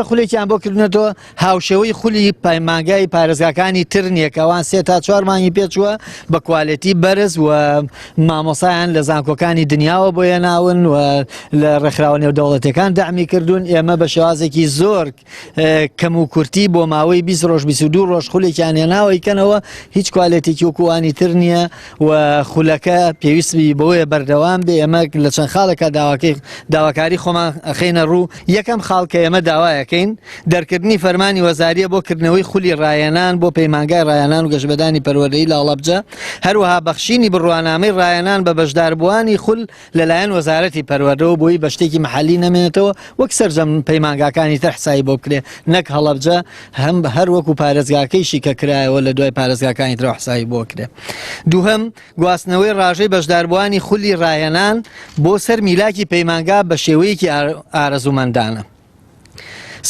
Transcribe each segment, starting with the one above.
خولێکیان بۆ کردنەوە هاوشێوەی خولی پەیمانگای پارێزگاکانی تر نییە کە ئەوان 3 تا 4 مانگی پێچووە بە کوالێتی بەرز و مامۆسایان لە زانکۆکانی دنیاوە بۆ هێناون و لە ڕێکخراوە نێودەوڵەتیەکان داعمی کردوون. ئێمە بە شێوازێکی زۆر کەم و کورتی بۆ ماوەی 20 ڕۆژ 22 ڕۆژ خولێکیان هێناوە ئیکەنەوە هیچ کوالێتێکی وەکوانی تر نییە و خولەکە پێویستی بەوەیە بەردەوام بێ. ئێمە لە چەند خاڵێکە داواکاری خۆمان ئەخینە ڕوو. یەکەم خاڵ کە ئێمە داوایەکەین دەرکردنی فەرمانی وەزاریە بۆ کردنەوەی خولی ڕاهێنان بۆ پەیمانگای ڕاهێنان و گەشتبەدانی پەروەردەیی لە هەڵەبجە، هەروەها بەخشینی بڕوانامەی ڕاهێنان بە بەشداربووانی خول لەلایەن وەزارەتی پەروەردە و بۆی بە شتێکی مەحەلی نەمێنێتەوە وەک سەرجەم پەیمانگاکانی تر حسابی بۆ بکرێ نەک هەڵەبجە هەر وەکو پارێزگاکەیشی کە کرایەوە لە دوای پارێزگاکانی ترەوە حسابی بۆ کرێ. دووهەم گواستنەوەی ڕاژەی بەشداربووانی خولی ڕاهێنان بۆ سەر میلاکی پەیمانگا بە شێوەیەکی ئارەزومەندانە.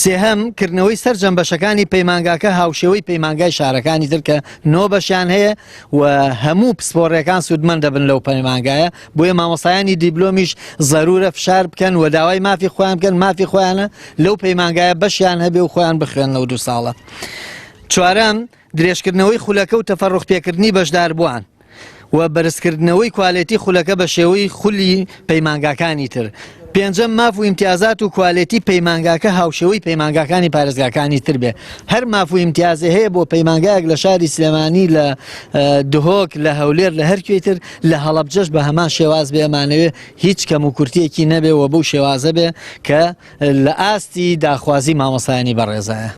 سێهەم کردنەوەی سەرجەم بەشەکانی پەیمانگاکە هاوشێوەی پەیمانگای شارەکانی تر کە 9 بەشیان هەیە و هەموو پسپۆڕیەکان سوودمەند دەبن لەو پەیمانگایە. بۆیە مامۆسایانی دیبلۆمیش ضرورە فشار بکەن و داوای مافی خۆیان بکەن مافی خۆیانە لەو پەیمانگایە بەشیان هەبێ و خۆیان بخوێنەوە 2 ساڵە. چوارەم درێژکردنەوەی خولەکە و تەفەڕوخ پێکردنی بەشداربووان و بەرزکردنەوەی کوالێتی خولەکە بە شێوەی خولی پەیمانگاکانی تر. پێنجەم ماف و ئیمتیازات و کوالێتی پەیمانگاکە هاوشێوەی پەیمانگاکانی پارێزگاکانی تر بێ. هەر ماف و ئیمتیازە هەیە بۆ پەیمانگایەک لە شاری سلێمانی لە دهۆک لە هەولێر لە هەرکوێ تر لە هەڵەبجەش بە هەمان شێواز بێ. ئەمانەوێ هیچ کەم و کورتیەکی نەبێ و بەو شێوازە بێ کە لە ئاستی داخوازی مامۆسایانی بەڕێزایە.